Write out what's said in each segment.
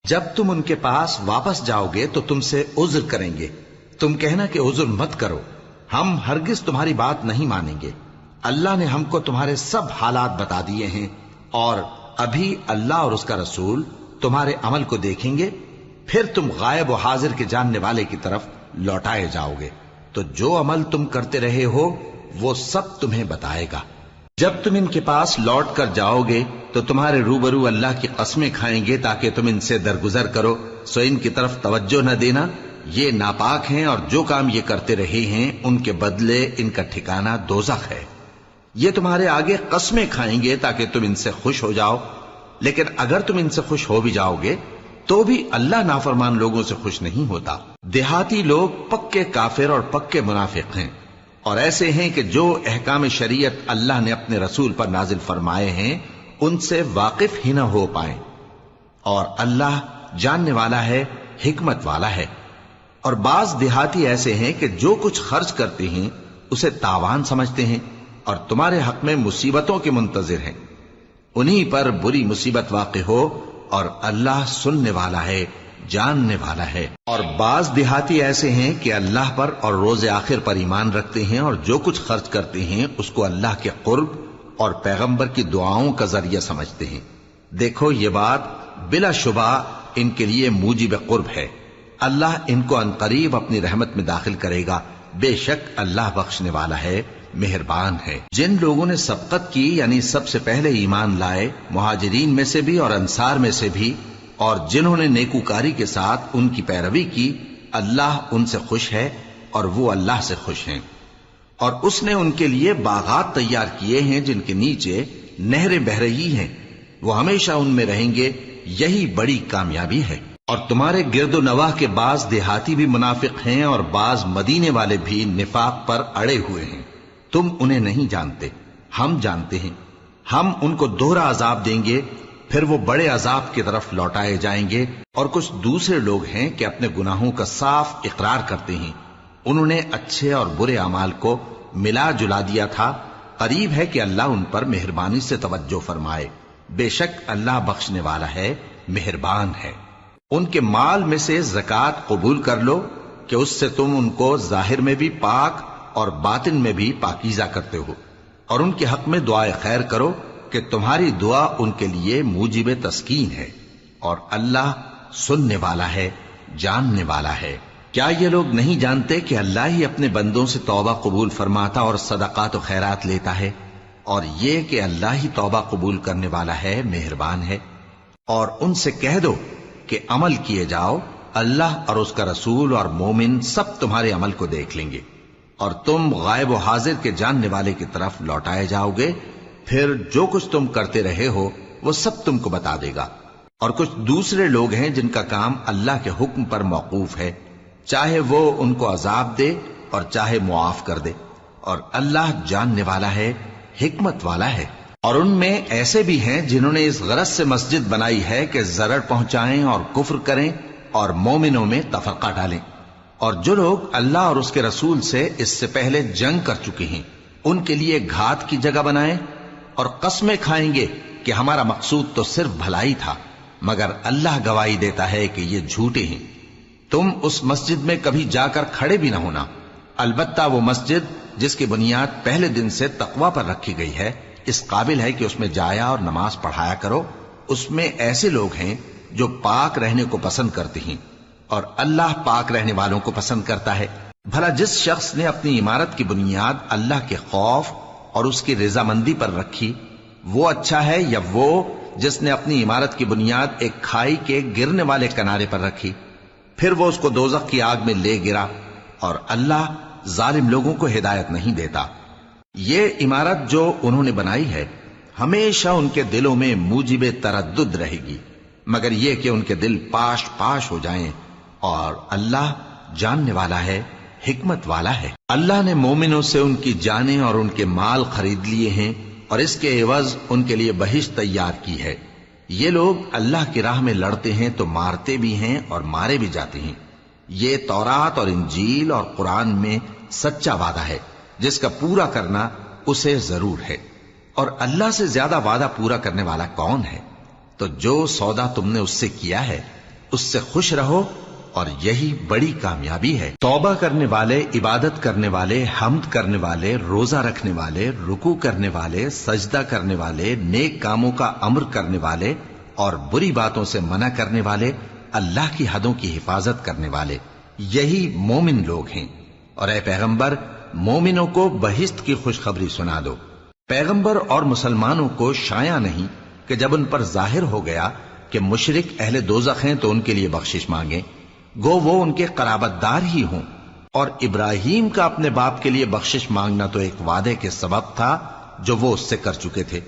جب تم ان کے پاس واپس جاؤ گے تو تم سے عذر کریں گے، تم کہنا کہ عذر مت کرو، ہم ہرگز تمہاری بات نہیں مانیں گے۔ اللہ نے ہم کو تمہارے سب حالات بتا دیے ہیں، اور ابھی اللہ اور اس کا رسول تمہارے عمل کو دیکھیں گے، پھر تم غائب و حاضر کے جاننے والے کی طرف لوٹائے جاؤ گے، تو جو عمل تم کرتے رہے ہو وہ سب تمہیں بتائے گا۔ جب تم ان کے پاس لوٹ کر جاؤ گے تو تمہارے روبرو اللہ کی قسمیں کھائیں گے تاکہ تم ان سے درگزر کرو، سو ان کی طرف توجہ نہ دینا، یہ ناپاک ہیں اور جو کام یہ کرتے رہے ہیں ان کے بدلے ان کا ٹھکانہ دوزخ ہے۔ یہ تمہارے آگے قسمیں کھائیں گے تاکہ تم ان سے خوش ہو جاؤ، لیکن اگر تم ان سے خوش ہو بھی جاؤ گے تو بھی اللہ نافرمان لوگوں سے خوش نہیں ہوتا۔ دیہاتی لوگ پکے کافر اور پکے منافق ہیں، اور ایسے ہیں کہ جو احکام شریعت اللہ نے اپنے رسول پر نازل فرمائے ہیں ان سے واقف ہی نہ ہو پائیں، اور اللہ جاننے والا ہے، حکمت والا ہے۔ اور بعض دیہاتی ایسے ہیں کہ جو کچھ خرچ کرتے ہیں اسے تاوان سمجھتے ہیں اور تمہارے حق میں مصیبتوں کے منتظر ہیں، انہی پر بری مصیبت واقع ہو، اور اللہ سننے والا ہے، جاننے والا ہے۔ اور بعض دیہاتی ایسے ہیں کہ اللہ پر اور روز آخر پر ایمان رکھتے ہیں، اور جو کچھ خرچ کرتے ہیں اس کو اللہ کے قرب اور پیغمبر کی دعاؤں کا ذریعہ سمجھتے ہیں۔ دیکھو یہ بات بلا شبہ ان کے لیے موجب قرب ہے، اللہ ان کو عنقریب اپنی رحمت میں داخل کرے گا، بے شک اللہ بخشنے والا ہے، مہربان ہے۔ جن لوگوں نے سبقت کی یعنی سب سے پہلے ایمان لائے، مہاجرین میں سے بھی اور انصار میں سے بھی، اور جنہوں نے نیکوکاری کے ساتھ ان کی پیروی کی، اللہ ان سے خوش ہے اور وہ اللہ سے خوش ہیں۔ اور اس نے ان کے لیے باغات تیار کیے ہیں جن کے نیچے نہریں بہہ رہی ہیں، وہ ہمیشہ ان میں رہیں گے، یہی بڑی کامیابی ہے۔ اور تمہارے گرد و نواح کے بعض دیہاتی بھی منافق ہیں اور بعض مدینے والے بھی نفاق پر اڑے ہوئے ہیں، تم انہیں نہیں جانتے، ہم جانتے ہیں۔ ہم ان کو دوہرا عذاب دیں گے، پھر وہ بڑے عذاب کی طرف لوٹائے جائیں گے۔ اور کچھ دوسرے لوگ ہیں کہ اپنے گناہوں کا صاف اقرار کرتے ہیں، انہوں نے اچھے اور برے اعمال کو ملا جلا دیا تھا، قریب ہے کہ اللہ ان پر مہربانی سے توجہ فرمائے، بے شک اللہ بخشنے والا ہے، مہربان ہے۔ ان کے مال میں سے زکوٰۃ قبول کر لو کہ اس سے تم ان کو ظاہر میں بھی پاک اور باطن میں بھی پاکیزہ کرتے ہو، اور ان کے حق میں دعائے خیر کرو کہ تمہاری دعا ان کے لیے موجب تسکین ہے، اور اللہ سننے والا ہے، جاننے والا ہے۔ کیا یہ لوگ نہیں جانتے کہ اللہ ہی اپنے بندوں سے توبہ قبول فرماتا اور صدقات و خیرات لیتا ہے، اور یہ کہ اللہ ہی توبہ قبول کرنے والا ہے، مہربان ہے۔ اور ان سے کہہ دو کہ عمل کیے جاؤ، اللہ اور اس کا رسول اور مومن سب تمہارے عمل کو دیکھ لیں گے، اور تم غائب و حاضر کے جاننے والے کی طرف لوٹائے جاؤ گے، پھر جو کچھ تم کرتے رہے ہو وہ سب تم کو بتا دے گا۔ اور کچھ دوسرے لوگ ہیں جن کا کام اللہ کے حکم پر موقوف ہے، چاہے وہ ان کو عذاب دے اور چاہے معاف کر دے، اور اللہ جاننے والا ہے، حکمت والا ہے۔ اور ان میں ایسے بھی ہیں جنہوں نے اس غرض سے مسجد بنائی ہے کہ ضرر پہنچائیں اور کفر کریں اور مومنوں میں تفرقہ ڈالیں، اور جو لوگ اللہ اور اس کے رسول سے اس سے پہلے جنگ کر چکے ہیں ان کے لیے گھات کی جگہ بنائیں، اور قسمیں کھائیں گے کہ ہمارا مقصود تو صرف بھلائی تھا، مگر اللہ گواہی دیتا ہے کہ یہ جھوٹے ہیں۔ تم اس مسجد میں کبھی جا کر کھڑے بھی نہ ہونا، البتہ وہ مسجد جس کی بنیاد پہلے دن سے تقوی پر رکھی گئی ہے اس قابل ہے کہ اس میں جایا اور نماز پڑھایا کرو۔ اس میں ایسے لوگ ہیں جو پاک رہنے کو پسند کرتے ہیں، اور اللہ پاک رہنے والوں کو پسند کرتا ہے۔ بھلا جس شخص نے اپنی عمارت کی بنیاد اللہ کے خوف اور اس کی رضامندی پر رکھی، وہ اچھا ہے یا وہ جس نے اپنی عمارت کی بنیاد ایک کھائی کے گرنے والے کنارے پر رکھی، پھر وہ اس کو دوزخ کی آگ میں لے گرا، اور اللہ ظالم لوگوں کو ہدایت نہیں دیتا۔ یہ عمارت جو انہوں نے بنائی ہے ہمیشہ ان کے دلوں میں موجب تردد رہے گی، مگر یہ کہ ان کے دل پاش پاش ہو جائیں، اور اللہ جاننے والا ہے، حکمت والا ہے۔ اللہ نے مومنوں سے ان کی جانیں اور ان کے مال خرید لیے ہیں، اور اس کے عوض ان کے لیے بہشت تیار کی ہے۔ یہ لوگ اللہ کی راہ میں لڑتے ہیں تو مارتے بھی ہیں اور مارے بھی جاتے ہیں۔ یہ تورات اور انجیل اور قرآن میں سچا وعدہ ہے جس کا پورا کرنا اسے ضرور ہے، اور اللہ سے زیادہ وعدہ پورا کرنے والا کون ہے؟ تو جو سودا تم نے اس سے کیا ہے اس سے خوش رہو اور یہی بڑی کامیابی ہے۔ توبہ کرنے والے، عبادت کرنے والے، حمد کرنے والے، روزہ رکھنے والے، رکوع کرنے والے، سجدہ کرنے والے، نیک کاموں کا امر کرنے والے اور بری باتوں سے منع کرنے والے، اللہ کی حدوں کی حفاظت کرنے والے، یہی مومن لوگ ہیں۔ اور اے پیغمبر، مومنوں کو بہشت کی خوشخبری سنا دو۔ پیغمبر اور مسلمانوں کو شایع نہیں کہ جب ان پر ظاہر ہو گیا کہ مشرک اہل دوزخ ہیں تو ان کے لیے بخشش مانگیں، گو وہ ان کے قرابت دار ہی ہوں۔ اور ابراہیم کا اپنے باپ کے لیے بخشش مانگنا تو ایک وعدے کے سبب تھا جو وہ اس سے کر چکے تھے،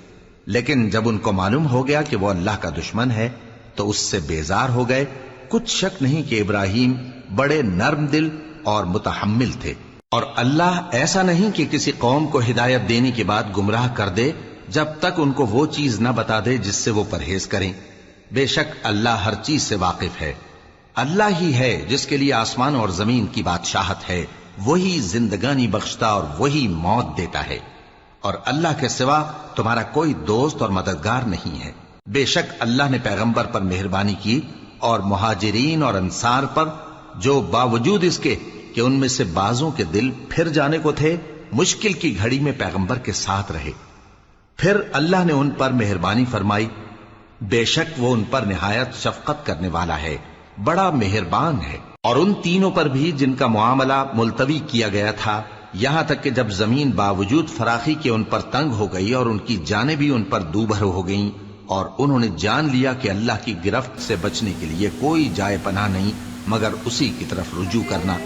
لیکن جب ان کو معلوم ہو گیا کہ وہ اللہ کا دشمن ہے تو اس سے بیزار ہو گئے۔ کچھ شک نہیں کہ ابراہیم بڑے نرم دل اور متحمل تھے، اور اللہ ایسا نہیں کہ کسی قوم کو ہدایت دینے کے بعد گمراہ کر دے جب تک ان کو وہ چیز نہ بتا دے جس سے وہ پرہیز کریں۔ بے شک اللہ ہر چیز سے واقف ہے۔ اللہ ہی ہے جس کے لیے آسمان اور زمین کی بادشاہت ہے، وہی زندگانی بخشتا اور وہی موت دیتا ہے، اور اللہ کے سوا تمہارا کوئی دوست اور مددگار نہیں ہے۔ بے شک اللہ نے پیغمبر پر مہربانی کی اور مہاجرین اور انصار پر، جو باوجود اس کے کہ ان میں سے بعضوں کے دل پھر جانے کو تھے، مشکل کی گھڑی میں پیغمبر کے ساتھ رہے۔ پھر اللہ نے ان پر مہربانی فرمائی، بے شک وہ ان پر نہایت شفقت کرنے والا ہے، بڑا مہربان ہے۔ اور ان تینوں پر بھی جن کا معاملہ ملتوی کیا گیا تھا، یہاں تک کہ جب زمین باوجود فراخی کے ان پر تنگ ہو گئی اور ان کی جانیں بھی ان پر دوبھر ہو گئیں، اور انہوں نے جان لیا کہ اللہ کی گرفت سے بچنے کے لیے کوئی جائے پناہ نہیں مگر اسی کی طرف رجوع کرنا،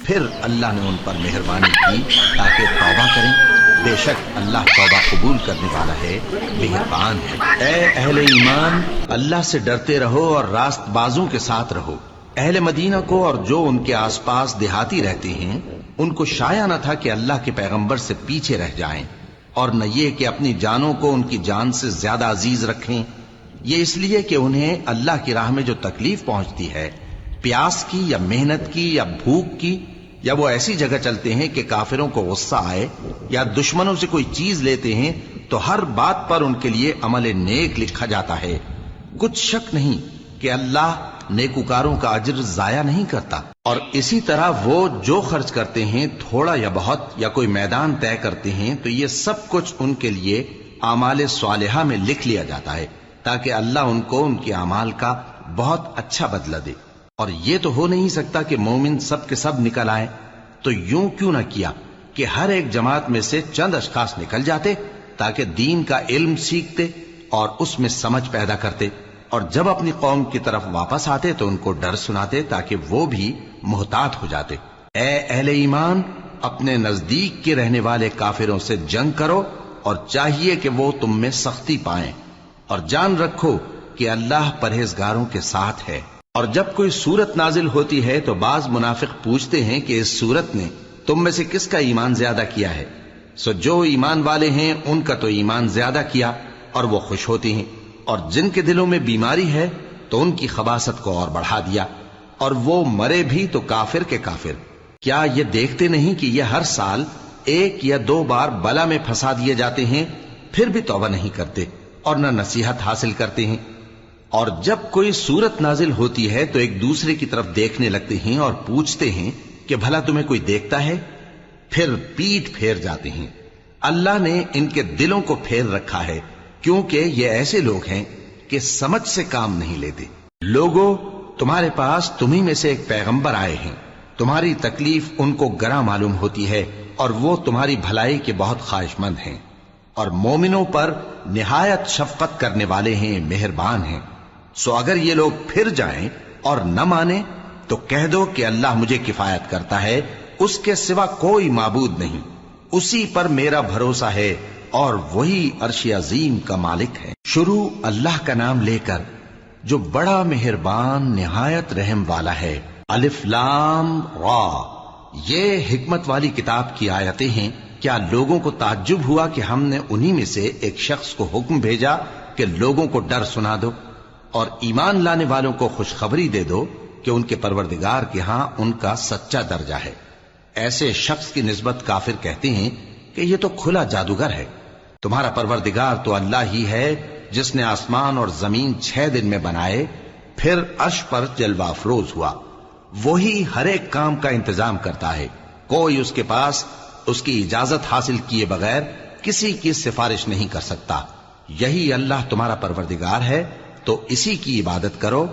پھر اللہ نے ان پر مہربانی کی تاکہ توبہ کریں۔ بے شک اللہ توبہ قبول کرنے والا ہے، مہربان ہے۔ اے اہل ایمان، اللہ سے ڈرتے رہو اور راست بازوں کے ساتھ رہو۔ اہل مدینہ کو اور جو ان کے آس پاس دیہاتی رہتے ہیں، ان کو شایع نہ تھا کہ اللہ کے پیغمبر سے پیچھے رہ جائیں، اور نہ یہ کہ اپنی جانوں کو ان کی جان سے زیادہ عزیز رکھیں۔ یہ اس لیے کہ انہیں اللہ کی راہ میں جو تکلیف پہنچتی ہے، پیاس کی یا محنت کی یا بھوک کی، یا وہ ایسی جگہ چلتے ہیں کہ کافروں کو غصہ آئے یا دشمنوں سے کوئی چیز لیتے ہیں، تو ہر بات پر ان کے لیے عمل نیک لکھا جاتا ہے۔ کچھ شک نہیں کہ اللہ نیکوکاروں کا اجر ضائع نہیں کرتا۔ اور اسی طرح وہ جو خرچ کرتے ہیں، تھوڑا یا بہت، یا کوئی میدان طے کرتے ہیں، تو یہ سب کچھ ان کے لیے اعمال صالحہ میں لکھ لیا جاتا ہے، تاکہ اللہ ان کو ان کے اعمال کا بہت اچھا بدلہ دے۔ اور یہ تو ہو نہیں سکتا کہ مومن سب کے سب نکل آئیں، تو یوں کیوں نہ کیا کہ ہر ایک جماعت میں سے چند اشخاص نکل جاتے تاکہ دین کا علم سیکھتے اور اس میں سمجھ پیدا کرتے، اور جب اپنی قوم کی طرف واپس آتے تو ان کو ڈر سناتے تاکہ وہ بھی محتاط ہو جاتے۔ اے اہل ایمان، اپنے نزدیک کے رہنے والے کافروں سے جنگ کرو، اور چاہیے کہ وہ تم میں سختی پائیں، اور جان رکھو کہ اللہ پرہیزگاروں کے ساتھ ہے۔ اور جب کوئی سورت نازل ہوتی ہے تو بعض منافق پوچھتے ہیں کہ اس سورت نے تم میں سے کس کا ایمان زیادہ کیا ہے؟ سو جو ایمان والے ہیں ان کا تو ایمان زیادہ کیا، اور وہ خوش ہوتے ہیں، اور جن کے دلوں میں بیماری ہے تو ان کی خباثت کو اور بڑھا دیا، اور وہ مرے بھی تو کافر کے کافر۔ کیا یہ دیکھتے نہیں کہ یہ ہر سال 1 یا 2 بار بلا میں پھنسا دیے جاتے ہیں، پھر بھی توبہ نہیں کرتے اور نہ نصیحت حاصل کرتے ہیں؟ اور جب کوئی سورت نازل ہوتی ہے تو ایک دوسرے کی طرف دیکھنے لگتے ہیں اور پوچھتے ہیں کہ بھلا تمہیں کوئی دیکھتا ہے؟ پھر پیٹ پھیر جاتے ہیں۔ اللہ نے ان کے دلوں کو پھیر رکھا ہے، کیونکہ یہ ایسے لوگ ہیں کہ سمجھ سے کام نہیں لیتے۔ لوگوں، تمہارے پاس تمہیں میں سے ایک پیغمبر آئے ہیں، تمہاری تکلیف ان کو گراں معلوم ہوتی ہے، اور وہ تمہاری بھلائی کے بہت خواہش مند ہیں، اور مومنوں پر نہایت شفقت کرنے والے ہیں، مہربان ہیں۔ سو اگر یہ لوگ پھر جائیں اور نہ مانیں تو کہہ دو کہ اللہ مجھے کفایت کرتا ہے، اس کے سوا کوئی معبود نہیں، اسی پر میرا بھروسہ ہے، اور وہی عرش عظیم کا مالک ہے۔ شروع اللہ کا نام لے کر جو بڑا مہربان نہایت رحم والا ہے۔ الف لام را، یہ حکمت والی کتاب کی آیتیں ہیں۔ کیا لوگوں کو تعجب ہوا کہ ہم نے انہی میں سے ایک شخص کو حکم بھیجا کہ لوگوں کو ڈر سنا دو اور ایمان لانے والوں کو خوشخبری دے دو کہ ان کے پروردگار کے ہاں ان کا سچا درجہ ہے۔ ایسے شخص کی نسبت کافر کہتے ہیں کہ یہ تو کھلا جادوگر ہے۔ تمہارا پروردگار تو اللہ ہی ہے جس نے آسمان اور زمین 6 دن میں بنائے، پھر عرش پر جلوہ افروز ہوا۔ وہی ہر ایک کام کا انتظام کرتا ہے، کوئی اس کے پاس اس کی اجازت حاصل کیے بغیر کسی کی سفارش نہیں کر سکتا۔ یہی اللہ تمہارا پروردگار ہے، تو اسی کی عبادت کرو۔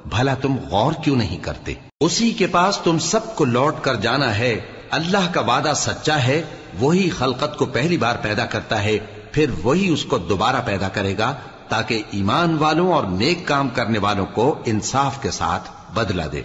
بھلا تم غور کیوں نہیں کرتے؟ اسی کے پاس تم سب کو لوٹ کر جانا ہے۔ اللہ کا وعدہ سچا ہے، وہی خلقت کو پہلی بار پیدا کرتا ہے، پھر وہی اس کو دوبارہ پیدا کرے گا تاکہ ایمان والوں اور نیک کام کرنے والوں کو انصاف کے ساتھ بدلہ دے۔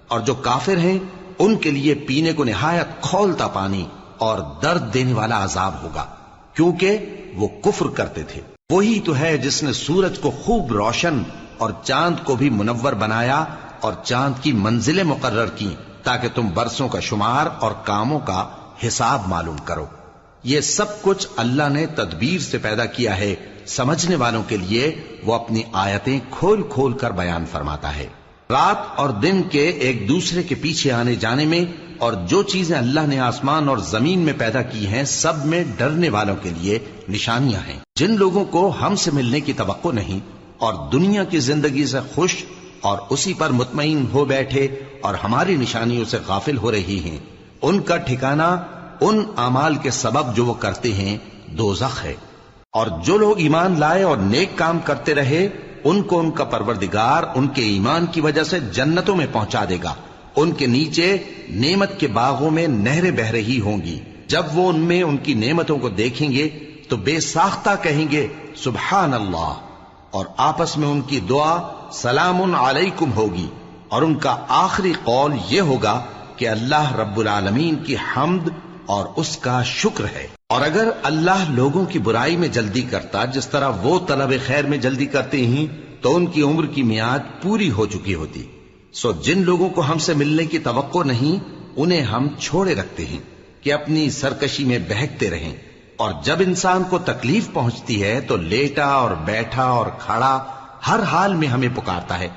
اور جو کافر ہیں ان کے لیے پینے کو نہایت کھولتا پانی اور درد دینے والا عذاب ہوگا، کیونکہ وہ کفر کرتے تھے۔ وہی تو ہے جس نے سورج کو خوب روشن اور چاند کو بھی منور بنایا اور چاند کی منزلیں مقرر کی تاکہ تم برسوں کا شمار اور کاموں کا حساب معلوم کرو۔ یہ سب کچھ اللہ نے تدبیر سے پیدا کیا ہے، سمجھنے والوں کے لیے وہ اپنی آیتیں کھول کھول کر بیان فرماتا ہے۔ رات اور دن کے ایک دوسرے کے پیچھے آنے جانے میں اور جو چیزیں اللہ نے آسمان اور زمین میں پیدا کی ہیں سب میں ڈرنے والوں کے لیے نشانیاں ہیں۔ جن لوگوں کو ہم سے ملنے کی توقع نہیں اور دنیا کی زندگی سے خوش اور اسی پر مطمئن ہو بیٹھے اور ہماری نشانیوں سے غافل ہو رہی ہیں، ان کا ٹھکانہ ان اعمال کے سبب جو وہ کرتے ہیں دوزخ ہے۔ اور جو لوگ ایمان لائے اور نیک کام کرتے رہے ان کو ان کا پروردگار ان کے ایمان کی وجہ سے جنتوں میں پہنچا دے گا، ان کے نیچے نعمت کے باغوں میں نہریں بہ رہی ہوں گی۔ جب وہ ان میں ان کی نعمتوں کو دیکھیں گے تو بے ساختہ کہیں گے سبحان اللہ، اور آپس میں ان کی دعا سلام علیکم ہوگی، اور ان کا آخری قول یہ ہوگا کہ اللہ رب العالمین کی حمد اور اس کا شکر ہے۔ اور اگر اللہ لوگوں کی برائی میں جلدی کرتا جس طرح وہ طلب خیر میں جلدی کرتے ہیں تو ان کی عمر کی میعاد پوری ہو چکی ہوتی۔ سو جن لوگوں کو ہم سے ملنے کی توقع نہیں انہیں ہم چھوڑے رکھتے ہیں کہ اپنی سرکشی میں بہکتے رہیں، اور جب انسان کو تکلیف پہنچتی ہے تو لیٹا اور بیٹھا اور کھڑا ہر حال میں ہمیں پکارتا ہے،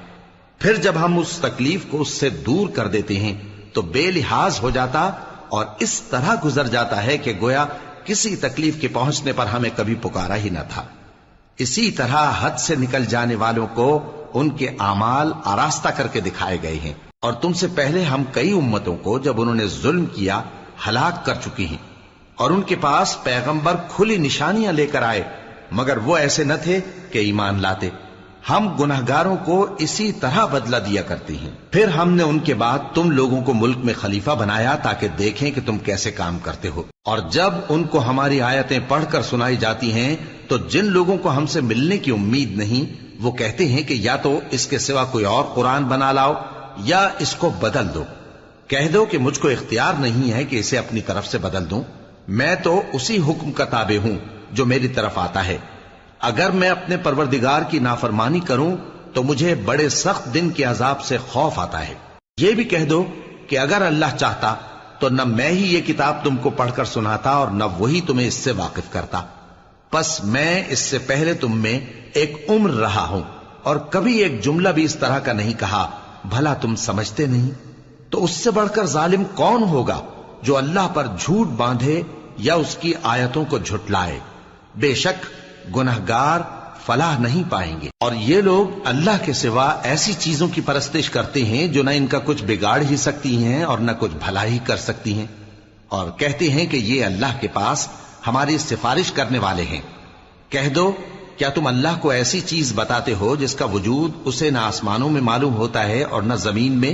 پھر جب ہم اس تکلیف کو اس سے دور کر دیتے ہیں تو بے لحاظ ہو جاتا اور اس طرح گزر جاتا ہے کہ گویا کسی تکلیف کے پہنچنے پر ہمیں کبھی پکارا ہی نہ تھا۔ اسی طرح حد سے نکل جانے والوں کو ان کے اعمال آراستہ کر کے دکھائے گئے ہیں، اور تم سے پہلے ہم کئی امتوں کو جب انہوں نے ظلم کیا ہلاک کر چکی ہیں، اور ان کے پاس پیغمبر کھلی نشانیاں لے کر آئے مگر وہ ایسے نہ تھے کہ ایمان لاتے۔ ہم گنہگاروں کو اسی طرح بدلہ دیا کرتے ہیں۔ پھر ہم نے ان کے بعد تم لوگوں کو ملک میں خلیفہ بنایا تاکہ دیکھیں کہ تم کیسے کام کرتے ہو، اور جب ان کو ہماری آیتیں پڑھ کر سنائی جاتی ہیں تو جن لوگوں کو ہم سے ملنے کی امید نہیں وہ کہتے ہیں کہ یا تو اس کے سوا کوئی اور قرآن بنا لاؤ یا اس کو بدل دو۔ کہہ دو کہ مجھ کو اختیار نہیں ہے کہ اسے اپنی طرف سے بدل دوں، میں تو اسی حکم کا تابع ہوں جو میری طرف آتا ہے۔ اگر میں اپنے پروردگار کی نافرمانی کروں تو مجھے بڑے سخت دن کے عذاب سے خوف آتا ہے۔ یہ بھی کہہ دو کہ اگر اللہ چاہتا تو نہ میں ہی یہ کتاب تم کو پڑھ کر سناتا اور نہ وہی تمہیں اس سے واقف کرتا، پس میں اس سے پہلے تم میں ایک عمر رہا ہوں اور کبھی ایک جملہ بھی اس طرح کا نہیں کہا، بھلا تم سمجھتے نہیں؟ تو اس سے بڑھ کر ظالم کون ہوگا جو اللہ پر جھوٹ باندھے یا اس کی آیتوں کو جھٹلائے؟ بے شک گنہگار فلاح نہیں پائیں گے۔ اور یہ لوگ اللہ کے سوا ایسی چیزوں کی پرستش کرتے ہیں جو نہ ان کا کچھ بگاڑ ہی سکتی ہیں اور نہ کچھ بھلا ہی کر سکتی ہیں، اور کہتے ہیں کہ یہ اللہ کے پاس ہماری سفارش کرنے والے ہیں۔ کہہ دو کیا تم اللہ کو ایسی چیز بتاتے ہو جس کا وجود اسے نہ آسمانوں میں معلوم ہوتا ہے اور نہ زمین میں؟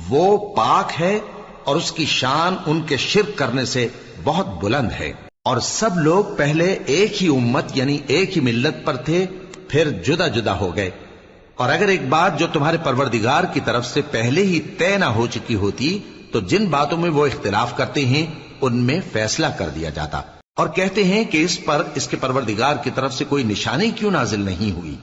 وہ پاک ہے اور اس کی شان ان کے شرک کرنے سے بہت بلند ہے۔ اور سب لوگ پہلے ایک ہی امت یعنی ایک ہی ملت پر تھے، پھر جدا جدا ہو گئے، اور اگر ایک بات جو تمہارے پروردگار کی طرف سے پہلے ہی طے نہ ہو چکی ہوتی تو جن باتوں میں وہ اختلاف کرتے ہیں ان میں فیصلہ کر دیا جاتا۔ اور کہتے ہیں کہ اس پر اس کے پروردگار کی طرف سے کوئی نشانی کیوں نازل نہیں ہوئی؟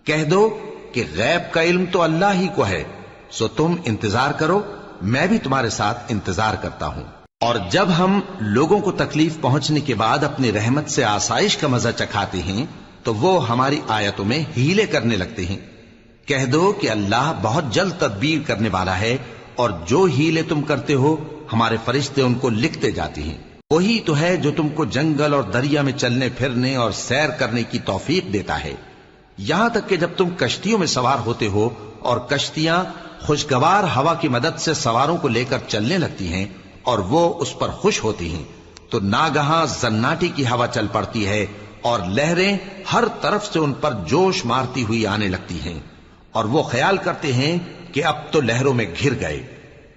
کہہ دو کہ غیب کا علم تو اللہ ہی کو ہے، سو تم انتظار کرو، میں بھی تمہارے ساتھ انتظار کرتا ہوں۔ اور جب ہم لوگوں کو تکلیف پہنچنے کے بعد اپنی رحمت سے آسائش کا مزہ چکھاتے ہیں تو وہ ہماری آیتوں میں ہیلے کرنے لگتے ہیں۔ کہہ دو کہ اللہ بہت جلد تدبیر کرنے والا ہے، اور جو ہیلے تم کرتے ہو ہمارے فرشتے ان کو لکھتے جاتے ہیں۔ وہی تو ہے جو تم کو جنگل اور دریا میں چلنے پھرنے اور سیر کرنے کی توفیق دیتا ہے۔ یہاں تک کہ جب تم کشتیوں میں سوار ہوتے ہو اور کشتیاں خوشگوار ہوا کی مدد سے سواروں کو لے کر چلنے لگتی ہیں اور وہ اس پر خوش ہوتی ہیں، تو ناگہاں زناٹی کی ہوا چل پڑتی ہے اور لہریں ہر طرف سے ان پر جوش مارتی ہوئی آنے لگتی ہیں، اور وہ خیال کرتے ہیں کہ اب تو لہروں میں گھر گئے۔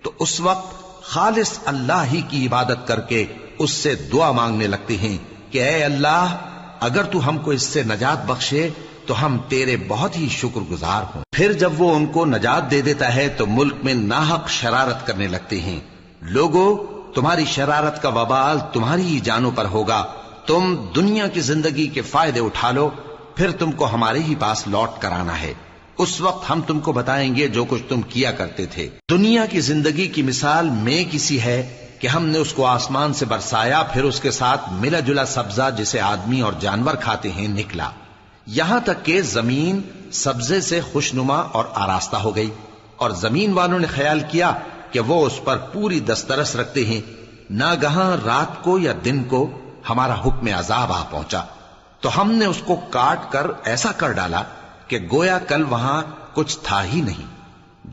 تو اس وقت خالص اللہ ہی کی عبادت کر کے اس سے دعا مانگنے لگتے ہیں کہ اے اللہ، اگر تو ہم کو اس سے نجات بخشے تو ہم تیرے بہت ہی شکر گزار ہوں۔ پھر جب وہ ان کو نجات دے دیتا ہے تو ملک میں ناحق شرارت کرنے لگتے ہیں۔ لوگو، تمہاری شرارت کا وبال تمہاری ہی جانوں پر ہوگا۔ تم دنیا کی زندگی کے فائدے اٹھا لو، پھر تم کو ہمارے ہی پاس لوٹ کر آنا ہے۔ اس وقت ہم تم کو بتائیں گے جو کچھ تم کیا کرتے تھے۔ دنیا کی زندگی کی مثال میں کسی ہے کہ ہم نے اس کو آسمان سے برسایا، پھر اس کے ساتھ ملا جلا سبزہ جسے آدمی اور جانور کھاتے ہیں نکلا، یہاں تک کہ زمین سبزے سے خوشنما اور آراستہ ہو گئی، اور زمین والوں نے خیال کیا کہ وہ اس پر پوری دسترس رکھتے ہیں۔ ناگہاں رات کو یا دن کو ہمارا حکم عذاب آ پہنچا، تو ہم نے اس کو کاٹ کر ایسا کر ڈالا کہ گویا کل وہاں کچھ تھا ہی نہیں۔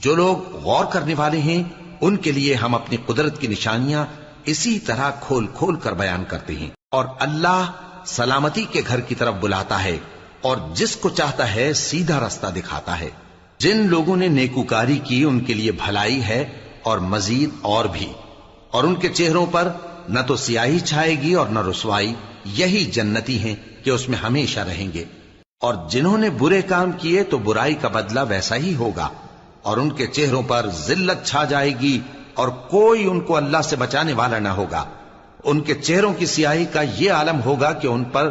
جو لوگ غور کرنے والے ہیں ان کے لیے ہم اپنی قدرت کی نشانیاں اسی طرح کھول کھول کر بیان کرتے ہیں۔ اور اللہ سلامتی کے گھر کی طرف بلاتا ہے اور جس کو چاہتا ہے سیدھا رستہ دکھاتا ہے۔ جن لوگوں نے نیکوکاری کی ان کے لیے بھلائی ہے اور مزید اور بھی، اور ان کے چہروں پر نہ تو سیاہی چھائے گی اور نہ رسوائی، یہی جنتی ہیں کہ اس میں ہمیشہ رہیں گے۔ اور جنہوں نے برے کام کیے تو برائی کا بدلہ ویسا ہی ہوگا، اور ان کے چہروں پر ذلت چھا جائے گی اور کوئی ان کو اللہ سے بچانے والا نہ ہوگا۔ ان کے چہروں کی سیاہی کا یہ عالم ہوگا کہ ان پر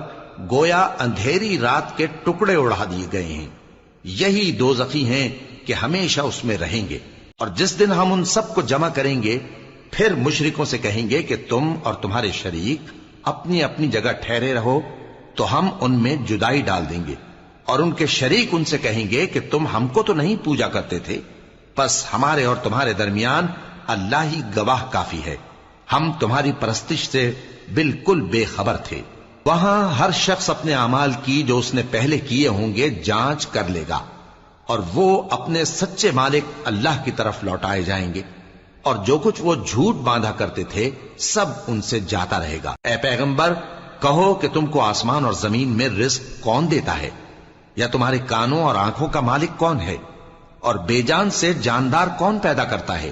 گویا اندھیری رات کے ٹکڑے اڑا دیے گئے ہیں۔ یہی دوزخی ہیں کہ ہمیشہ اس میں رہیں گے۔ اور جس دن ہم ان سب کو جمع کریں گے، پھر مشرکوں سے کہیں گے کہ تم اور تمہارے شریک اپنی اپنی جگہ ٹھہرے رہو، تو ہم ان میں جدائی ڈال دیں گے۔ اور ان کے شریک ان سے کہیں گے کہ تم ہم کو تو نہیں پوجا کرتے تھے، بس ہمارے اور تمہارے درمیان اللہ ہی گواہ کافی ہے، ہم تمہاری پرستش سے بالکل بے خبر تھے۔ وہاں ہر شخص اپنے اعمال کی جو اس نے پہلے کیے ہوں گے جانچ کر لے گا، اور وہ اپنے سچے مالک اللہ کی طرف لوٹائے جائیں گے، اور جو کچھ وہ جھوٹ باندھا کرتے تھے سب ان سے جاتا رہے گا۔ اے پیغمبر، کہو کہ تم کو آسمان اور زمین میں رزق کون دیتا ہے، یا تمہارے کانوں اور آنکھوں کا مالک کون ہے، اور بے جان سے جاندار کون پیدا کرتا ہے،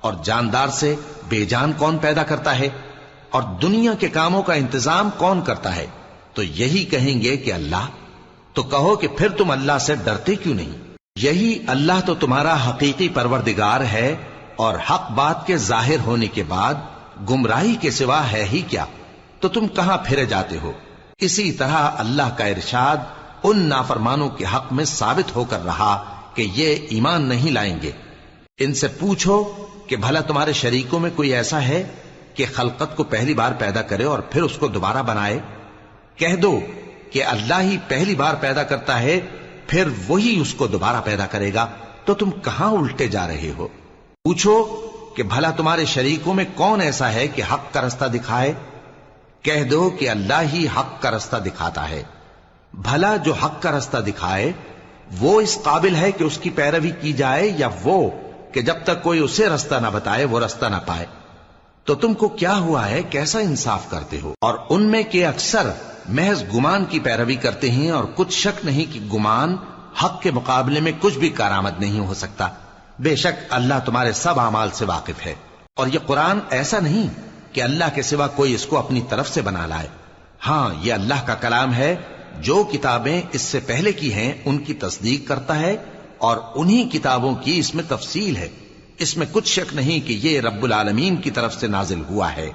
اور جاندار سے بے جان کون پیدا کرتا ہے، اور دنیا کے کاموں کا انتظام کون کرتا ہے؟ تو یہی کہیں گے کہ اللہ۔ تو کہو کہ پھر تم اللہ سے ڈرتے کیوں نہیں؟ یہی اللہ تو تمہارا حقیقی پروردگار ہے، اور حق بات کے ظاہر ہونے کے بعد گمراہی کے سوا ہے ہی کیا؟ تو تم کہاں پھرے جاتے ہو؟ اسی طرح اللہ کا ارشاد ان نافرمانوں کے حق میں ثابت ہو کر رہا کہ یہ ایمان نہیں لائیں گے۔ ان سے پوچھو کہ بھلا تمہارے شریکوں میں کوئی ایسا ہے کہ خلقت کو پہلی بار پیدا کرے اور پھر اس کو دوبارہ بنائے؟ کہہ دو کہ اللہ ہی پہلی بار پیدا کرتا ہے، پھر وہی اس کو دوبارہ پیدا کرے گا، تو تم کہاں الٹے جا رہے ہو؟ پوچھو کہ بھلا تمہارے شریکوں میں کون ایسا ہے کہ حق کا رستہ دکھائے؟ کہہ دو کہ اللہ ہی حق کا رستہ دکھاتا ہے۔ بھلا جو حق کا رستہ دکھائے وہ اس قابل ہے کہ اس کی پیروی کی جائے، یا وہ کہ جب تک کوئی اسے رستہ نہ بتائے وہ رستہ نہ پائے؟ تو تم کو کیا ہوا ہے، کیسا انصاف کرتے ہو؟ اور ان میں کے اکثر محض گمان کی پیروی کرتے ہیں، اور کچھ شک نہیں کہ گمان حق کے مقابلے میں کچھ بھی کارآمد نہیں ہو سکتا۔ بے شک اللہ تمہارے سب اعمال سے واقف ہے۔ اور یہ قرآن ایسا نہیں کہ اللہ کے سوا کوئی اس کو اپنی طرف سے بنا لائے۔ ہاں، یہ اللہ کا کلام ہے، جو کتابیں اس سے پہلے کی ہیں ان کی تصدیق کرتا ہے، اور انہی کتابوں کی اس میں تفصیل ہے۔ اس میں کچھ شک نہیں کہ یہ رب العالمین کی طرف سے نازل ہوا ہے۔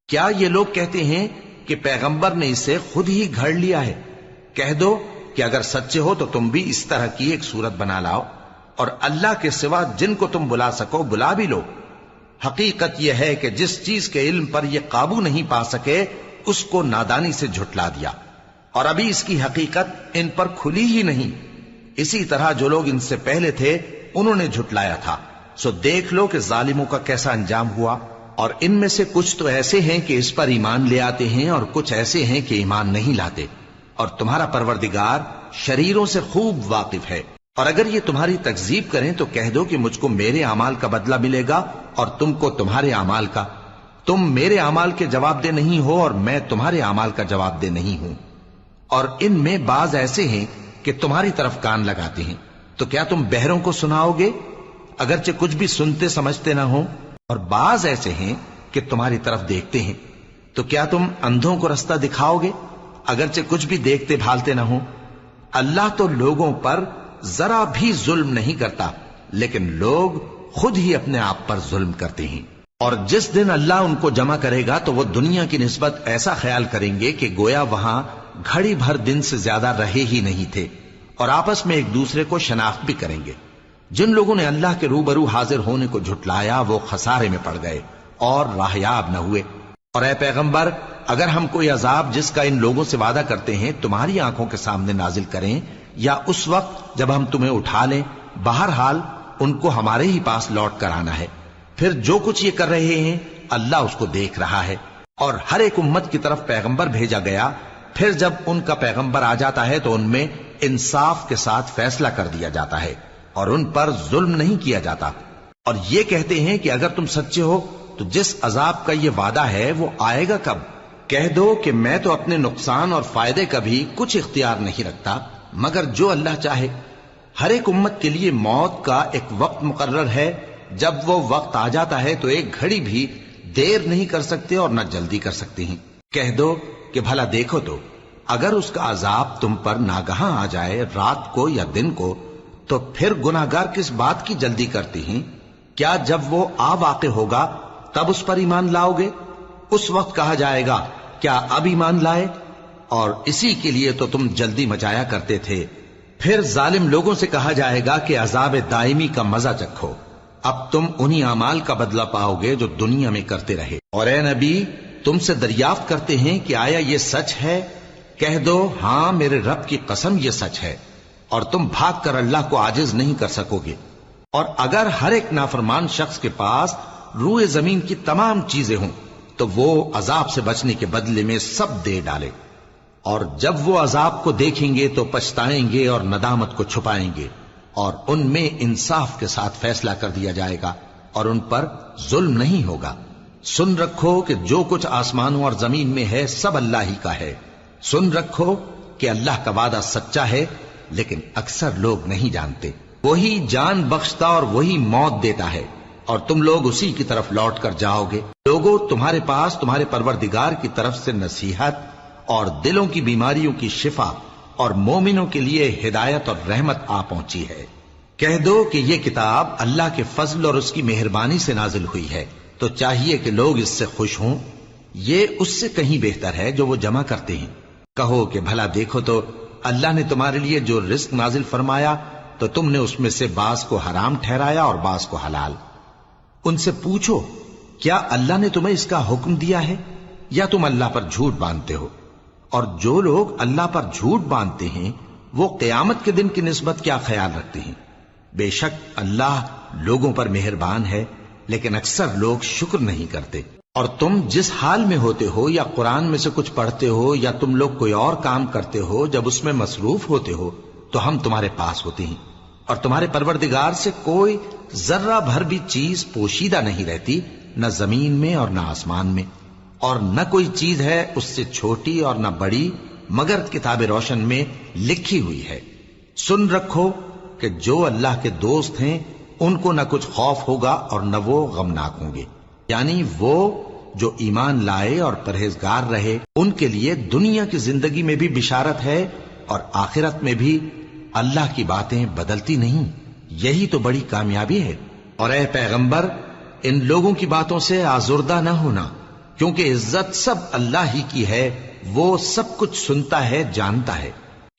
کیا یہ لوگ کہتے ہیں کہ پیغمبر نے اسے خود ہی گھڑ لیا ہے؟ کہہ دو کہ اگر سچے ہو تو تم بھی اس طرح کی ایک صورت بنا لاؤ، اور اللہ کے سوا جن کو تم بلا سکو بلا بھی لو۔ حقیقت یہ ہے کہ جس چیز کے علم پر یہ قابو نہیں پا سکے اس کو نادانی سے جھٹلا دیا، اور ابھی اس کی حقیقت ان پر کھلی ہی نہیں۔ اسی طرح جو لوگ ان سے پہلے تھے انہوں نے جھٹلایا تھا، سو دیکھ لو کہ ظالموں کا کیسا انجام ہوا۔ اور ان میں سے کچھ تو ایسے ہیں کہ اس پر ایمان لے آتے ہیں، اور کچھ ایسے ہیں کہ ایمان نہیں لاتے۔ اور تمہارا پروردگار شریروں سے خوب واقف ہے۔ اور اگر یہ تمہاری تکذیب کریں تو کہہ دو کہ مجھ کو میرے اعمال کا بدلہ ملے گا اور تم کو تمہارے اعمال کا۔ تم میرے اعمال کے جواب دہ نہیں ہو اور میں تمہارے اعمال کا جواب دہ نہیں ہوں۔ اور ان میں بعض ایسے ہیں کہ تمہاری طرف کان لگاتے ہیں، تو کیا تم بہروں کو سناؤ گے اگرچہ کچھ بھی سنتے سمجھتے نہ ہو؟ اور بعض ایسے ہیں کہ تمہاری طرف دیکھتے ہیں، تو کیا تم اندھوں کو رستہ دکھاؤ گے اگرچہ کچھ بھی دیکھتے بھالتے نہ ہو؟ اللہ تو لوگوں پر ذرا بھی ظلم نہیں کرتا، لیکن لوگ خود ہی اپنے آپ پر ظلم کرتے ہیں۔ اور جس دن اللہ ان کو جمع کرے گا تو وہ دنیا کی نسبت ایسا خیال کریں گے کہ گویا وہاں گھڑی بھر دن سے زیادہ رہے ہی نہیں تھے، اور آپس میں ایک دوسرے کو شناخت بھی کریں گے۔ جن لوگوں نے اللہ کے روبرو حاضر ہونے کو جھٹلایا وہ خسارے میں پڑ گئے اور راہیاب نہ ہوئے۔ اور اے پیغمبر، اگر ہم کوئی عذاب جس کا ان لوگوں سے وعدہ کرتے ہیں تمہاری آنکھوں کے سامنے نازل کریں یا اس وقت جب ہم تمہیں اٹھا لیں، بہرحال ان کو ہمارے ہی پاس لوٹ کر آنا ہے۔ پھر جو کچھ یہ کر رہے ہیں اللہ اس کو دیکھ رہا ہے۔ اور ہر ایک امت کی طرف پیغمبر بھیجا گیا، پھر جب ان کا پیغمبر آ جاتا ہے تو ان میں انصاف کے ساتھ فیصلہ کر دیا جاتا ہے اور ان پر ظلم نہیں کیا جاتا۔ اور یہ کہتے ہیں کہ اگر تم سچے ہو تو جس عذاب کا یہ وعدہ ہے وہ آئے گا کب؟ کہہ دو کہ میں تو اپنے نقصان اور فائدے کا بھی کچھ اختیار نہیں رکھتا مگر جو اللہ چاہے۔ ہر ایک امت کے لیے موت کا ایک وقت مقرر ہے، جب وہ وقت آ جاتا ہے تو ایک گھڑی بھی دیر نہیں کر سکتے اور نہ جلدی کر سکتے ہیں۔ کہہ دو کہ بھلا دیکھو تو اگر اس کا عذاب تم پر ناگہاں آ جائے رات کو یا دن کو تو پھر گناہگار کس بات کی جلدی کرتے ہیں؟ کیا جب وہ آ واقع ہوگا تب اس پر ایمان لاؤ گے؟ اس وقت کہا جائے گا کیا اب ایمان لائے؟ اور اسی کے لیے تو تم جلدی مچایا کرتے تھے۔ پھر ظالم لوگوں سے کہا جائے گا کہ عذاب دائمی کا مزہ چکھو، اب تم انہی اعمال کا بدلہ پاؤ گے جو دنیا میں کرتے رہے۔ اور اے نبی، تم سے دریافت کرتے ہیں کہ آیا یہ سچ ہے؟ کہہ دو ہاں میرے رب کی قسم یہ سچ ہے، اور تم بھاگ کر اللہ کو عاجز نہیں کر سکو گے۔ اور اگر ہر ایک نافرمان شخص کے پاس روئے زمین کی تمام چیزیں ہوں تو وہ عذاب سے بچنے کے بدلے میں سب دے ڈالے، اور جب وہ عذاب کو دیکھیں گے تو پچھتائیں گے اور ندامت کو چھپائیں گے، اور ان میں انصاف کے ساتھ فیصلہ کر دیا جائے گا اور ان پر ظلم نہیں ہوگا۔ سن رکھو کہ جو کچھ آسمانوں اور زمین میں ہے سب اللہ ہی کا ہے۔ سن رکھو کہ اللہ کا وعدہ سچا ہے، لیکن اکثر لوگ نہیں جانتے۔ وہی جان بخشتا اور وہی موت دیتا ہے، اور تم لوگ اسی کی طرف لوٹ کر جاؤ گے۔ لوگوں، تمہارے پاس تمہارے پروردگار کی طرف سے نصیحت اور دلوں کی بیماریوں کی شفا اور مومنوں کے لیے ہدایت اور رحمت آ پہنچی ہے۔ کہہ دو کہ یہ کتاب اللہ کے فضل اور اس کی مہربانی سے نازل ہوئی ہے، تو چاہیے کہ لوگ اس سے خوش ہوں۔ یہ اس سے کہیں بہتر ہے جو وہ جمع کرتے ہیں۔ کہو کہ بھلا دیکھو تو اللہ نے تمہارے لیے جو رزق نازل فرمایا تو تم نے اس میں سے بعض کو حرام ٹھہرایا اور بعض کو حلال۔ ان سے پوچھو کیا اللہ نے تمہیں اس کا حکم دیا ہے یا تم اللہ پر جھوٹ باندھتے ہو؟ اور جو لوگ اللہ پر جھوٹ باندھتے ہیں وہ قیامت کے دن کی نسبت کیا خیال رکھتے ہیں؟ بے شک اللہ لوگوں پر مہربان ہے، لیکن اکثر لوگ شکر نہیں کرتے۔ اور تم جس حال میں ہوتے ہو یا قرآن میں سے کچھ پڑھتے ہو یا تم لوگ کوئی اور کام کرتے ہو، جب اس میں مصروف ہوتے ہو تو ہم تمہارے پاس ہوتے ہیں، اور تمہارے پروردگار سے کوئی ذرہ بھر بھی چیز پوشیدہ نہیں رہتی، نہ زمین میں اور نہ آسمان میں، اور نہ کوئی چیز ہے اس سے چھوٹی اور نہ بڑی مگر کتاب روشن میں لکھی ہوئی ہے۔ سن رکھو کہ جو اللہ کے دوست ہیں ان کو نہ کچھ خوف ہوگا اور نہ وہ غمناک ہوں گے، یعنی وہ جو ایمان لائے اور پرہیزگار رہے ان کے لیے دنیا کی زندگی میں بھی بشارت ہے اور آخرت میں بھی۔ اللہ کی باتیں بدلتی نہیں، یہی تو بڑی کامیابی ہے۔ اور اے پیغمبر، ان لوگوں کی باتوں سے آزردہ نہ ہونا، کیونکہ عزت سب اللہ ہی کی ہے، وہ سب کچھ سنتا ہے، جانتا ہے۔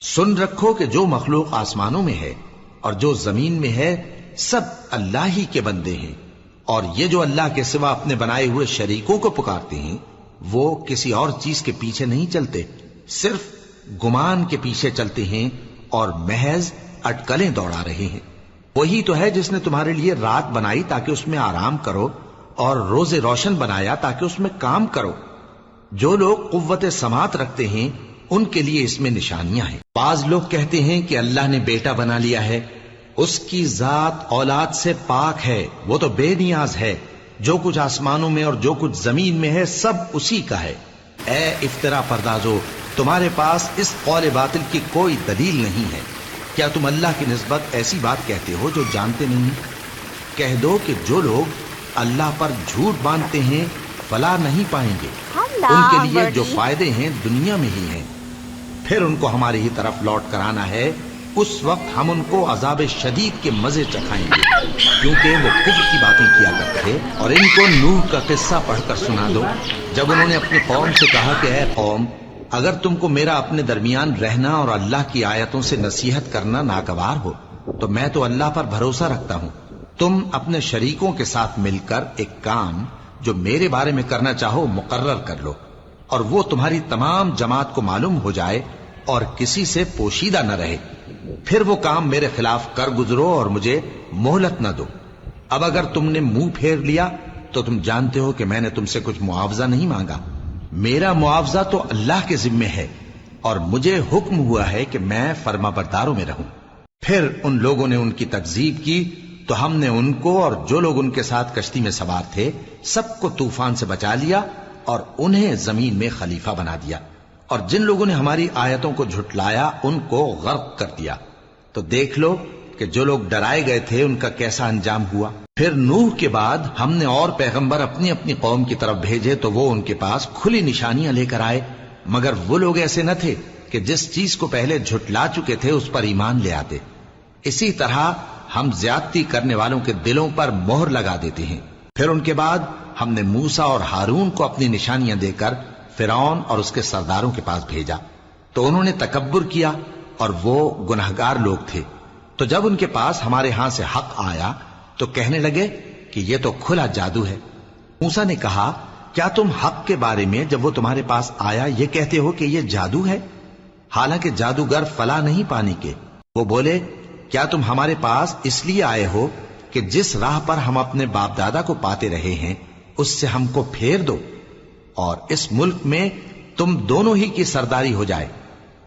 سن رکھو کہ جو مخلوق آسمانوں میں ہے اور جو زمین میں ہے سب اللہ ہی کے بندے ہیں، اور یہ جو اللہ کے سوا اپنے بنائے ہوئے شریکوں کو پکارتے ہیں وہ کسی اور چیز کے پیچھے نہیں چلتے، صرف گمان کے پیچھے چلتے ہیں اور محض اٹکلیں دوڑا رہے ہیں۔ وہی تو ہے جس نے تمہارے لیے رات بنائی تاکہ اس میں آرام کرو، اور روز روشن بنایا تاکہ اس میں کام کرو۔ جو لوگ قوت سماعت رکھتے ہیں ان کے لیے اس میں نشانیاں ہیں۔ بعض لوگ کہتے ہیں کہ اللہ نے بیٹا بنا لیا ہے، اس کی ذات اولاد سے پاک ہے، وہ تو بے نیاز ہے، جو کچھ آسمانوں میں اور جو کچھ زمین میں ہے سب اسی کا ہے۔ اے افترا پردازو، تمہارے پاس اس قول باطل کی کوئی دلیل نہیں ہے۔ کیا تم اللہ کی نسبت ایسی بات کہتے ہو جو جانتے نہیں؟ کہہ دو کہ جو لوگ اللہ پر جھوٹ باندھتے ہیں فلاح نہیں پائیں گے، ان کے لیے جو فائدے ہیں دنیا میں ہی ہیں، پھر ان کو ہماری ہی طرف لوٹ کر آنا ہے، اس وقت ہم ان کو عذاب شدید کے مزے چکھائیں گے، کیونکہ وہ کفر کی باتیں کیا کرتے تھے۔ اور ان کو نوح کا قصہ پڑھ کر سنا دو، جب انہوں نے اپنی قوم سے کہا کہ اے قوم، اگر تم کو میرا اپنے درمیان رہنا اور اللہ کی آیتوں سے نصیحت کرنا ناگوار ہو تو میں تو اللہ پر بھروسہ رکھتا ہوں، تم اپنے شریکوں کے ساتھ مل کر ایک کام جو میرے بارے میں کرنا چاہو مقرر کر لو، اور وہ تمہاری تمام جماعت کو معلوم ہو جائے اور کسی سے پوشیدہ نہ رہے، پھر وہ کام میرے خلاف کر گزرو اور مجھے مہلت نہ دو۔ اب اگر تم نے منہ پھیر لیا تو تم جانتے ہو کہ میں نے تم سے کچھ معاوضہ نہیں مانگا، میرا معاوضہ تو اللہ کے ذمے ہے، اور مجھے حکم ہوا ہے کہ میں فرما برداروں میں رہوں۔ پھر ان لوگوں نے ان کی تکذیب کی تو ہم نے ان کو اور جو لوگ ان کے ساتھ کشتی میں سوار تھے سب کو طوفان سے بچا لیا اور انہیں زمین میں خلیفہ بنا دیا، اور جن لوگوں نے ہماری آیتوں کو جھٹلایا ان کو غرق کر دیا۔ تو دیکھ لو کہ جو لوگ ڈرائے گئے تھے ان کا کیسا انجام ہوا۔ پھر نوح کے بعد ہم نے اور پیغمبر اپنی اپنی قوم کی طرف بھیجے تو وہ ان کے پاس کھلی نشانیاں لے کر آئے، مگر وہ لوگ ایسے نہ تھے کہ جس چیز کو پہلے جھٹلا چکے تھے اس پر ایمان لے آتے۔ اسی طرح ہم زیادتی کرنے والوں کے دلوں پر مہر لگا دیتے ہیں۔ پھر ان کے بعد ہم نے موسیٰ اور ہارون کو اپنی نشانیاں دے کر فرعون اور اس کے سرداروں کے پاس بھیجا، تو انہوں نے تکبر کیا اور وہ گناہگار لوگ تھے۔ تو جب ان کے پاس ہمارے ہاں سے حق آیا تو کہنے لگے کہ یہ تو کھلا جادو ہے۔ موسیٰ نے کہا کیا تم حق کے بارے میں جب وہ تمہارے پاس آیا یہ کہتے ہو کہ یہ جادو ہے، حالانکہ جادوگر فلاح نہیں پانے کے؟ وہ بولے کیا تم ہمارے پاس اس لیے آئے ہو کہ جس راہ پر ہم اپنے باپ دادا کو پاتے رہے ہیں اس سے ہم کو پھیر دو، اور اس ملک میں تم دونوں ہی کی سرداری ہو جائے،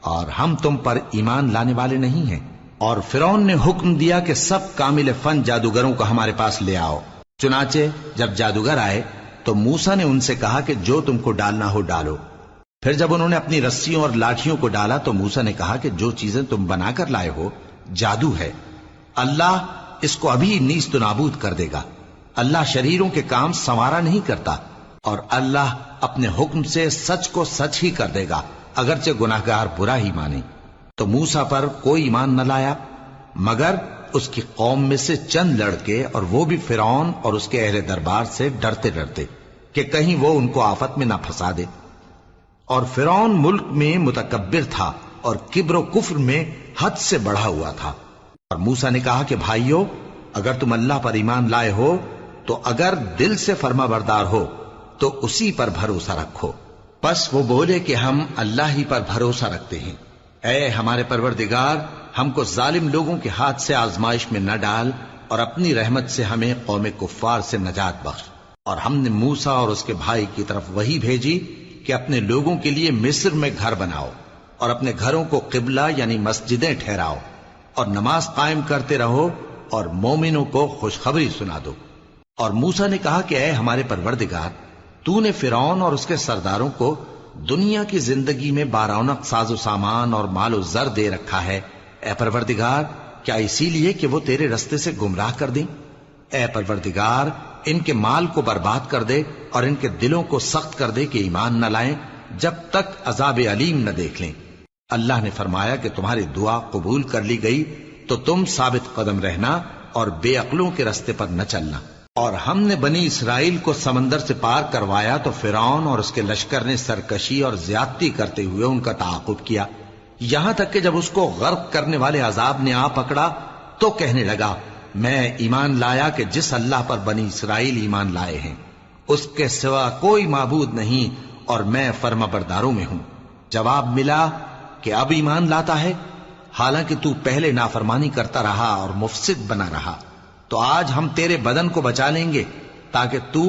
اور ہم تم پر ایمان لانے والے نہیں ہیں؟ اور فرعون نے حکم دیا کہ سب کامل فن جادوگروں کو ہمارے پاس لے آؤ۔ چنانچہ جب جادوگر آئے تو موسیٰ نے ان سے کہا کہ جو تم کو ڈالنا ہو ڈالو۔ پھر جب انہوں نے اپنی رسیوں اور لاٹھیوں کو ڈالا تو موسیٰ نے کہا کہ جو چیزیں تم بنا کر لائے ہو جادو ہے، اللہ اس کو ابھی نیست و نابود کر دے گا۔ اللہ شریروں کے کام سنوارا نہیں کرتا، اور اللہ اپنے حکم سے سچ کو سچ ہی کر دے گا اگرچہ گناہگار برا ہی مانے۔ تو موسیٰ پر کوئی ایمان نہ لایا مگر اس کی قوم میں سے چند لڑکے، اور وہ بھی فرعون اور اس کے اہل دربار سے ڈرتے ڈرتے کہ کہیں وہ ان کو آفت میں نہ پھنسا دے۔ اور فرعون ملک میں متکبر تھا اور کبر و کفر میں حد سے بڑھا ہوا تھا۔ اور موسیٰ نے کہا کہ بھائیو، اگر تم اللہ پر ایمان لائے ہو تو اگر دل سے فرما بردار ہو تو اسی پر بھروسہ رکھو۔ پس وہ بولے کہ ہم اللہ ہی پر بھروسہ رکھتے ہیں۔ اے ہمارے پروردگار، ہم کو ظالم لوگوں کے ہاتھ سے آزمائش میں نہ ڈال، اور اپنی رحمت سے ہمیں قوم کفار سے نجات بخش۔ اور ہم نے موسیٰ اور اس کے بھائی کی طرف وحی بھیجی کہ اپنے لوگوں کے لیے مصر میں گھر بناؤ، اور اپنے گھروں کو قبلہ یعنی مسجدیں ٹھہراؤ، اور نماز قائم کرتے رہو، اور مومنوں کو خوشخبری سنا دو۔ اور موسیٰ نے کہا کہ اے ہمارے پروردگار، تو نے فرعون اور اس کے سرداروں کو دنیا کی زندگی میں بارونق ساز و سامان اور مال و زر دے رکھا ہے، اے پروردگار کیا اسی لیے کہ وہ تیرے رستے سے گمراہ کر دیں؟ اے پروردگار ان کے مال کو برباد کر دے اور ان کے دلوں کو سخت کر دے کہ ایمان نہ لائیں جب تک عذاب علیم نہ دیکھ لیں۔ اللہ نے فرمایا کہ تمہاری دعا قبول کر لی گئی تو تم ثابت قدم رہنا اور بے عقلوں کے رستے پر نہ چلنا۔ اور ہم نے بنی اسرائیل کو سمندر سے پار کروایا تو فرعون اور اس کے لشکر نے سرکشی اور زیادتی کرتے ہوئے ان کا تعاقب کیا، یہاں تک کہ جب اس کو غرق کرنے والے عذاب نے آ پکڑا تو کہنے لگا میں ایمان لایا کہ جس اللہ پر بنی اسرائیل ایمان لائے ہیں اس کے سوا کوئی معبود نہیں، اور میں فرما برداروں میں ہوں۔ جواب ملا کہ اب ایمان لاتا ہے، حالانکہ تو پہلے نافرمانی کرتا رہا اور مفسد بنا رہا، تو آج ہم تیرے بدن کو بچا لیں گے تاکہ تو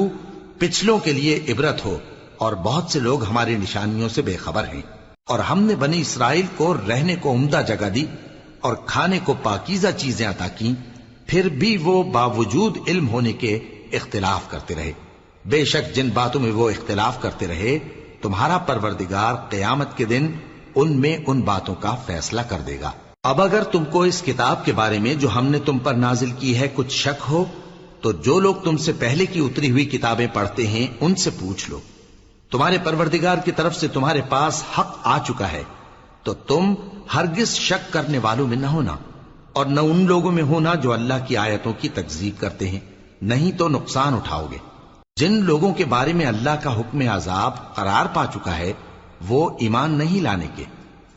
پچھلوں کے لیے عبرت ہو، اور بہت سے لوگ ہماری نشانیوں سے بے خبر ہیں۔ اور ہم نے بنی اسرائیل کو رہنے کو عمدہ جگہ دی اور کھانے کو پاکیزہ چیزیں عطا کی، پھر بھی وہ باوجود علم ہونے کے اختلاف کرتے رہے۔ بے شک جن باتوں میں وہ اختلاف کرتے رہے تمہارا پروردگار قیامت کے دن ان میں ان باتوں کا فیصلہ کر دے گا۔ اب اگر تم کو اس کتاب کے بارے میں جو ہم نے تم پر نازل کی ہے کچھ شک ہو تو جو لوگ تم سے پہلے کی اتری ہوئی کتابیں پڑھتے ہیں ان سے پوچھ لو، تمہارے پروردگار کی طرف سے تمہارے پاس حق آ چکا ہے تو تم ہرگز شک کرنے والوں میں نہ ہونا، اور نہ ان لوگوں میں ہونا جو اللہ کی آیتوں کی تکذیب کرتے ہیں، نہیں تو نقصان اٹھاؤ گے۔ جن لوگوں کے بارے میں اللہ کا حکم عذاب قرار پا چکا ہے وہ ایمان نہیں لانے کے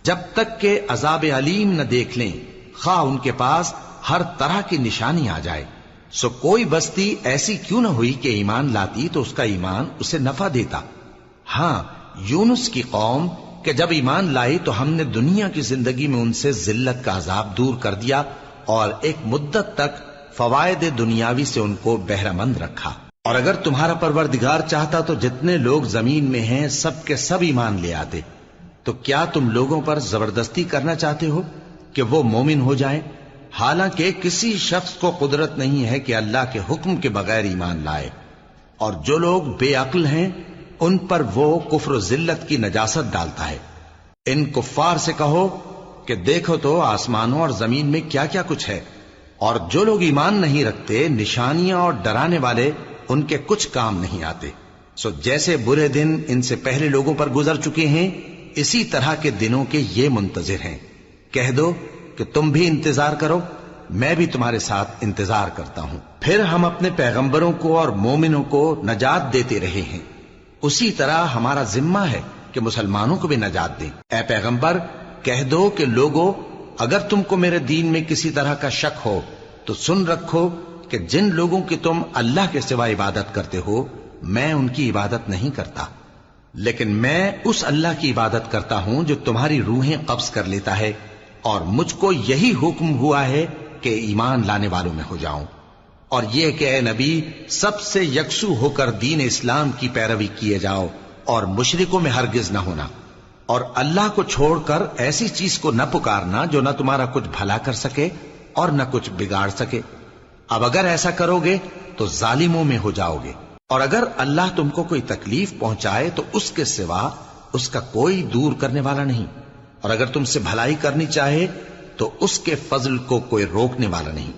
جب تک کہ عذاب علیم نہ دیکھ لیں، خواہ ان کے پاس ہر طرح کی نشانی آ جائے۔ سو کوئی بستی ایسی کیوں نہ ہوئی کہ ایمان لاتی تو اس کا ایمان اسے نفع دیتا۔ ہاں، یونس کی قوم کہ جب ایمان لائی تو ہم نے دنیا کی زندگی میں ان سے ذلت کا عذاب دور کر دیا اور ایک مدت تک فوائد دنیاوی سے ان کو بہرہ مند رکھا۔ اور اگر تمہارا پروردگار چاہتا تو جتنے لوگ زمین میں ہیں سب کے سب ایمان لے آتے، تو کیا تم لوگوں پر زبردستی کرنا چاہتے ہو کہ وہ مومن ہو جائیں؟ حالانکہ کسی شخص کو قدرت نہیں ہے کہ اللہ کے حکم کے بغیر ایمان لائے، اور جو لوگ بے عقل ہیں ان پر وہ کفر و ذلت کی نجاست ڈالتا ہے۔ ان کفار سے کہو کہ دیکھو تو آسمانوں اور زمین میں کیا کیا کچھ ہے، اور جو لوگ ایمان نہیں رکھتے نشانیاں اور ڈرانے والے ان کے کچھ کام نہیں آتے۔ سو جیسے برے دن ان سے پہلے لوگوں پر گزر چکے ہیں اسی طرح کے دنوں کے یہ منتظر ہیں۔ کہہ دو کہ تم بھی انتظار کرو، میں بھی تمہارے ساتھ انتظار کرتا ہوں۔ پھر ہم اپنے پیغمبروں کو اور مومنوں کو نجات دیتے رہے ہیں، اسی طرح ہمارا ذمہ ہے کہ مسلمانوں کو بھی نجات دیں۔ اے پیغمبر کہہ دو کہ لوگو اگر تم کو میرے دین میں کسی طرح کا شک ہو تو سن رکھو کہ جن لوگوں کی تم اللہ کے سوا عبادت کرتے ہو میں ان کی عبادت نہیں کرتا، لیکن میں اس اللہ کی عبادت کرتا ہوں جو تمہاری روحیں قبض کر لیتا ہے، اور مجھ کو یہی حکم ہوا ہے کہ ایمان لانے والوں میں ہو جاؤں، اور یہ کہ اے نبی سب سے یکسو ہو کر دین اسلام کی پیروی کیے جاؤ اور مشرکوں میں ہرگز نہ ہونا، اور اللہ کو چھوڑ کر ایسی چیز کو نہ پکارنا جو نہ تمہارا کچھ بھلا کر سکے اور نہ کچھ بگاڑ سکے۔ اب اگر ایسا کرو گے تو ظالموں میں ہو جاؤ گے، اور اگر اللہ تم کو کوئی تکلیف پہنچائے تو اس کے سوا اس کا کوئی دور کرنے والا نہیں، اور اگر تم سے بھلائی کرنی چاہے تو اس کے فضل کو کوئی روکنے والا نہیں۔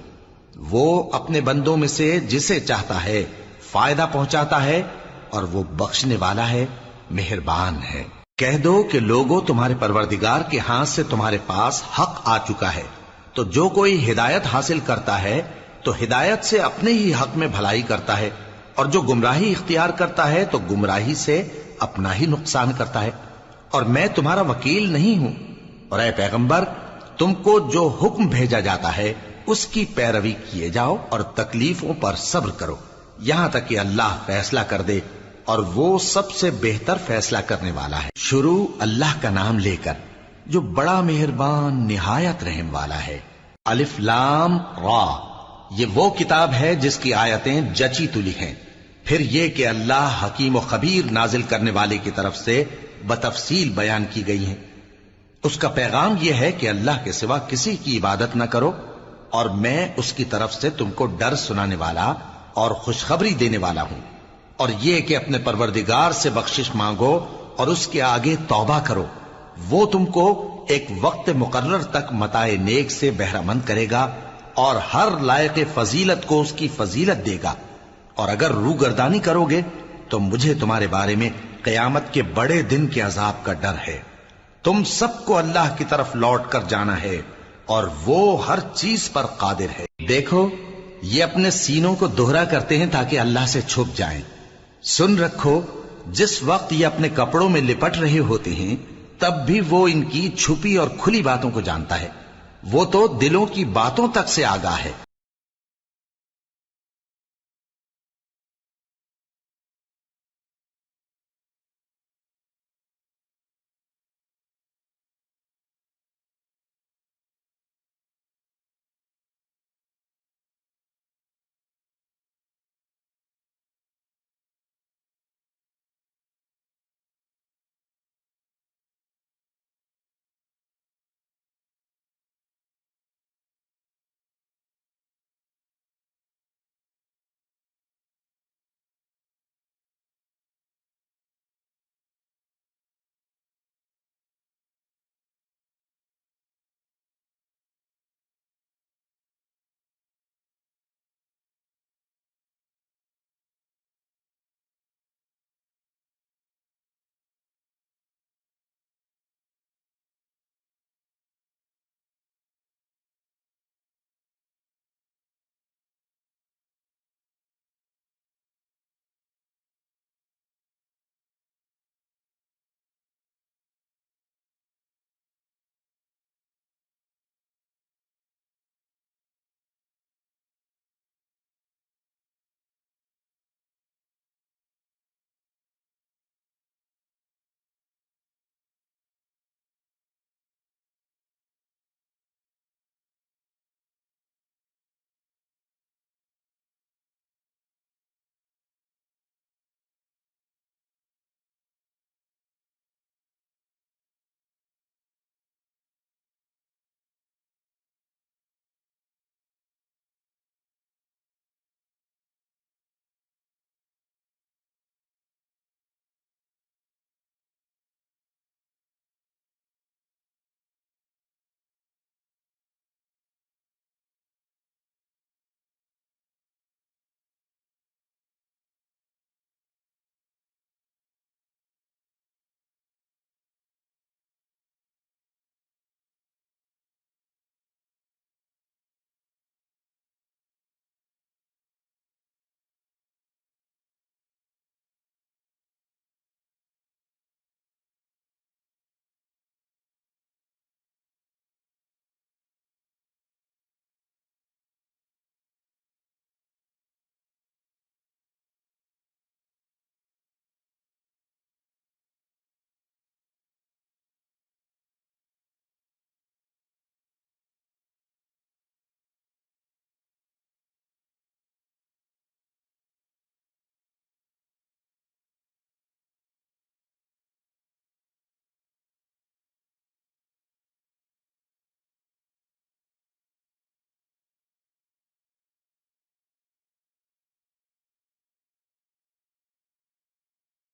وہ اپنے بندوں میں سے جسے چاہتا ہے فائدہ پہنچاتا ہے، اور وہ بخشنے والا ہے، مہربان ہے۔ کہہ دو کہ لوگوں تمہارے پروردگار کے ہاتھ سے تمہارے پاس حق آ چکا ہے، تو جو کوئی ہدایت حاصل کرتا ہے تو ہدایت سے اپنے ہی حق میں بھلائی کرتا ہے، اور جو گمراہی اختیار کرتا ہے تو گمراہی سے اپنا ہی نقصان کرتا ہے، اور میں تمہارا وکیل نہیں ہوں۔ اور اے پیغمبر تم کو جو حکم بھیجا جاتا ہے اس کی پیروی کیے جاؤ اور تکلیفوں پر صبر کرو یہاں تک کہ اللہ فیصلہ کر دے، اور وہ سب سے بہتر فیصلہ کرنے والا ہے۔ شروع اللہ کا نام لے کر جو بڑا مہربان نہایت رحم والا ہے۔ الف لام را، یہ وہ کتاب ہے جس کی آیتیں جچی تلی ہیں۔ پھر یہ کہ اللہ حکیم و خبیر نازل کرنے والے کی طرف سے بتفصیل بیان کی گئی ہیں۔ اس کا پیغام یہ ہے کہ اللہ کے سوا کسی کی عبادت نہ کرو، اور میں اس کی طرف سے تم کو ڈر سنانے والا اور خوشخبری دینے والا ہوں، اور یہ کہ اپنے پروردگار سے بخشش مانگو اور اس کے آگے توبہ کرو، وہ تم کو ایک وقت مقرر تک متاع نیک سے بہرہ مند کرے گا، اور ہر لائق فضیلت کو اس کی فضیلت دے گا۔ اور اگر روگردانی کرو گے تو مجھے تمہارے بارے میں قیامت کے بڑے دن کے عذاب کا ڈر ہے۔ تم سب کو اللہ کی طرف لوٹ کر جانا ہے، اور وہ ہر چیز پر قادر ہے۔ دیکھو یہ اپنے سینوں کو دوہرا کرتے ہیں تاکہ اللہ سے چھپ جائیں۔ سن رکھو جس وقت یہ اپنے کپڑوں میں لپٹ رہے ہوتے ہیں تب بھی وہ ان کی چھپی اور کھلی باتوں کو جانتا ہے، وہ تو دلوں کی باتوں تک سے آگاہ ہے۔